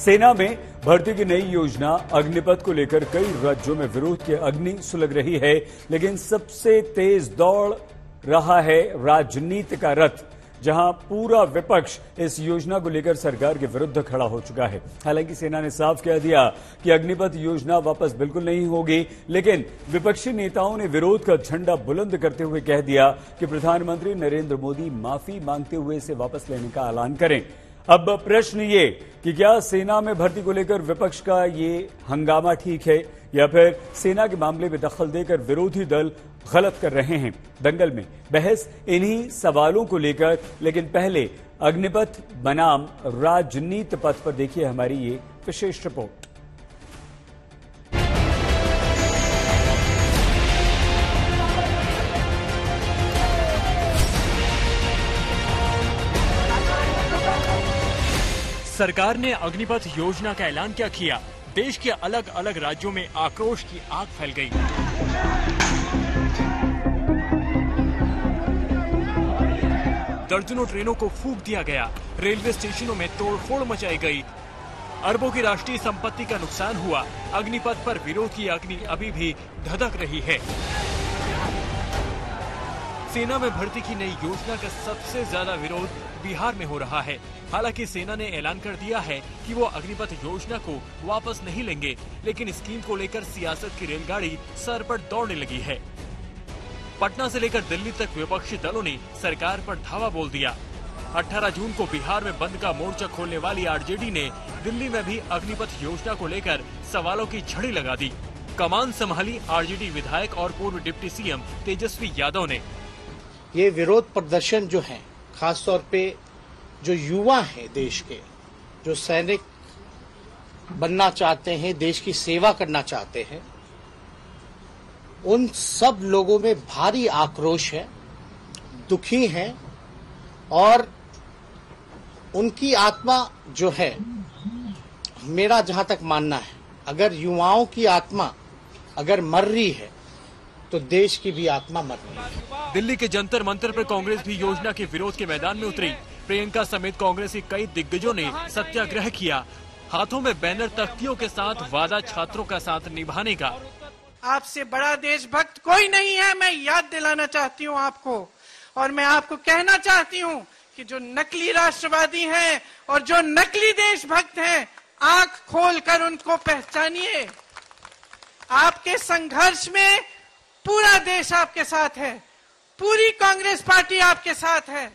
सेना में भर्ती की नई योजना अग्निपथ को लेकर कई राज्यों में विरोध की अग्नि सुलग रही है, लेकिन सबसे तेज दौड़ रहा है राजनीति का रथ, जहां पूरा विपक्ष इस योजना को लेकर सरकार के विरुद्ध खड़ा हो चुका है। हालांकि सेना ने साफ कह दिया कि अग्निपथ योजना वापस बिल्कुल नहीं होगी, लेकिन विपक्षी नेताओं ने विरोध का झंडा बुलंद करते हुए कह दिया कि प्रधानमंत्री नरेंद्र मोदी माफी मांगते हुए इसे वापस लेने का ऐलान करें। अब प्रश्न ये कि क्या सेना में भर्ती को लेकर विपक्ष का ये हंगामा ठीक है या फिर सेना के मामले में दखल देकर विरोधी दल गलत कर रहे हैं। दंगल में बहस इन्हीं सवालों को लेकर, लेकिन पहले अग्निपथ बनाम राजनीति पथ पर देखिए हमारी ये विशेष रिपोर्ट। सरकार ने अग्निपथ योजना का ऐलान क्या किया? देश के अलग अलग राज्यों में आक्रोश की आग फैल गई। दर्जनों ट्रेनों को फूंक दिया गया, रेलवे स्टेशनों में तोड़फोड़ मचाई गई, अरबों की राष्ट्रीय संपत्ति का नुकसान हुआ। अग्निपथ पर विरोध की अग्नि अभी भी धधक रही है। सेना में भर्ती की नई योजना का सबसे ज्यादा विरोध बिहार में हो रहा है। हालांकि सेना ने ऐलान कर दिया है कि वो अग्निपथ योजना को वापस नहीं लेंगे, लेकिन स्कीम को लेकर सियासत की रेलगाड़ी सर पर दौड़ने लगी है। पटना से लेकर दिल्ली तक विपक्षी दलों ने सरकार पर धावा बोल दिया। 18 जून को बिहार में बंद का मोर्चा खोलने वाली आरजेडी ने दिल्ली में भी अग्निपथ योजना को लेकर सवालों की झड़ी लगा दी। कमान संभाली आरजेडी विधायक और पूर्व डिप्टी सीएम तेजस्वी यादव ने। ये विरोध प्रदर्शन जो है, खासतौर पे जो युवा हैं देश के, जो सैनिक बनना चाहते हैं, देश की सेवा करना चाहते हैं, उन सब लोगों में भारी आक्रोश है, दुखी हैं और उनकी आत्मा जो है, मेरा जहां तक मानना है, अगर युवाओं की आत्मा अगर मर रही है तो देश की भी आत्मा मर रही है। दिल्ली के जंतर मंतर पर कांग्रेस भी योजना के विरोध के मैदान में उतरी। प्रियंका समेत कांग्रेस के कई दिग्गजों ने सत्याग्रह किया, हाथों में बैनर तख्तियों के साथ वादा छात्रों का साथ निभाने का। आपसे बड़ा देशभक्त कोई नहीं है, मैं याद दिलाना चाहती हूँ आपको, और मैं आपको कहना चाहती हूँ कि जो नकली राष्ट्रवादी हैं और जो नकली देशभक्त हैं, आंख खोलकर उनको पहचानिए। आपके संघर्ष में पूरा देश आपके साथ है, पूरी कांग्रेस पार्टी आपके साथ है।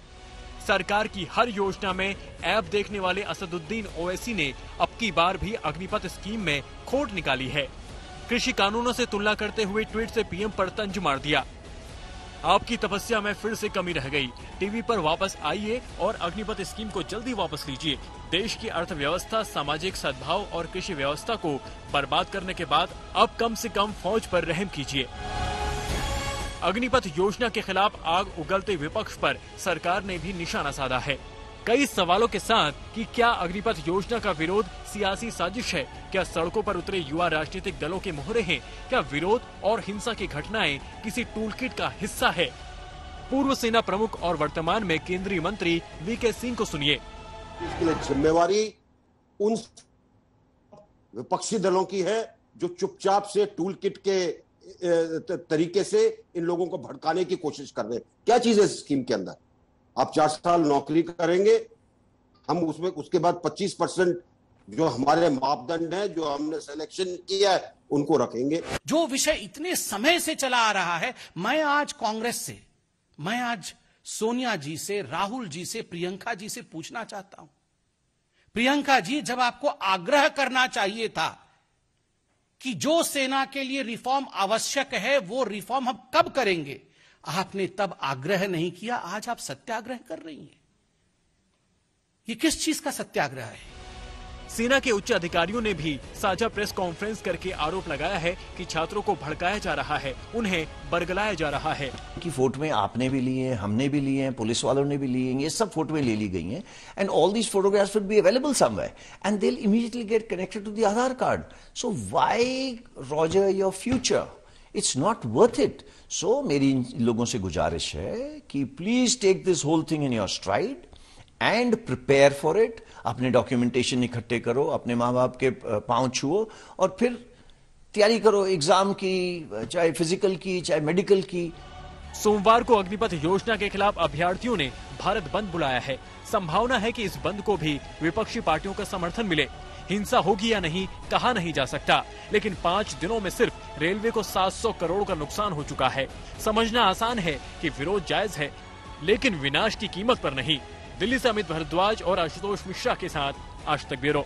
सरकार की हर योजना में ऐप देखने वाले असदुद्दीन ओवैसी ने अब की बार भी अग्निपथ स्कीम में खोट निकाली है। कृषि कानूनों से तुलना करते हुए ट्वीट से पीएम पर तंज मार दिया। आपकी तपस्या में फिर से कमी रह गई, टीवी पर वापस आइए और अग्निपथ स्कीम को जल्दी वापस लीजिए। देश की अर्थव्यवस्था, सामाजिक सद्भाव और कृषि व्यवस्था को बर्बाद करने के बाद अब कम से कम फौज पर रहम कीजिए। अग्निपथ योजना के खिलाफ आग उगलते विपक्ष पर सरकार ने भी निशाना साधा है, कई सवालों के साथ कि क्या अग्निपथ योजना का विरोध सियासी साजिश है, क्या सड़कों पर उतरे युवा राजनीतिक दलों के मोहरे हैं, क्या विरोध और हिंसा की घटनाएं किसी टूलकिट का हिस्सा है। पूर्व सेना प्रमुख और वर्तमान में केंद्रीय मंत्री वीके सिंह को सुनिए। इसके लिए जिम्मेवारी उन विपक्षी दलों की है जो चुपचाप से टूलकिट के तरीके से इन लोगों को भड़काने की कोशिश कर रहे हैं। क्या चीज है इस स्कीम के अंदर? आप 4 साल नौकरी करेंगे, हम उसमें उसके बाद 25% जो हमारे मापदंड हैं, जो हमने सिलेक्शन किया है, उनको रखेंगे। जो विषय इतने समय से चला आ रहा है, मैं आज कांग्रेस से, मैं आज सोनिया जी से, राहुल जी से, प्रियंका जी से पूछना चाहता हूं। प्रियंका जी, जब आपको आग्रह करना चाहिए था कि जो सेना के लिए रिफॉर्म आवश्यक है वो रिफॉर्म हम कब करेंगे, आपने तब आग्रह नहीं किया, आज आप सत्याग्रह कर रही हैं। ये किस चीज का सत्याग्रह है? सेना के उच्च अधिकारियों ने भी साझा प्रेस कॉन्फ्रेंस करके आरोप लगाया है कि छात्रों को भड़काया जा रहा है, उन्हें बरगलाया जा रहा है। कि फोटोएं आपने भी लिए हैं, हमने भी लिए हैं, पुलिस वालों ने भी लिए हैं, ये सब फोटोएं ले ली गई हैं, and all these photographs will be available somewhere and they will immediately get connected to the Aadhaar card. So why roger your future? It's not worth it. So मेरी इन लोगों से गुजारिश है कि please take this whole thing in your stride and prepare for it. अपने documentation इकट्ठे करो, अपने माँ बाप के पांव छुओ और फिर तैयारी करो एग्जाम की, चाहे फिजिकल की चाहे मेडिकल की। सोमवार को अग्निपथ योजना के खिलाफ अभ्यर्थियों ने भारत बंद बुलाया है। संभावना है कि इस बंद को भी विपक्षी पार्टियों का समर्थन मिले। हिंसा होगी या नहीं कहा नहीं जा सकता, लेकिन 5 दिनों में सिर्फ रेलवे को 700 करोड़ का नुकसान हो चुका है। समझना आसान है कि विरोध जायज है, लेकिन विनाश की कीमत पर नहीं। दिल्ली से अमित भारद्वाज और आशुतोष मिश्रा के साथ आज तक ब्यूरो।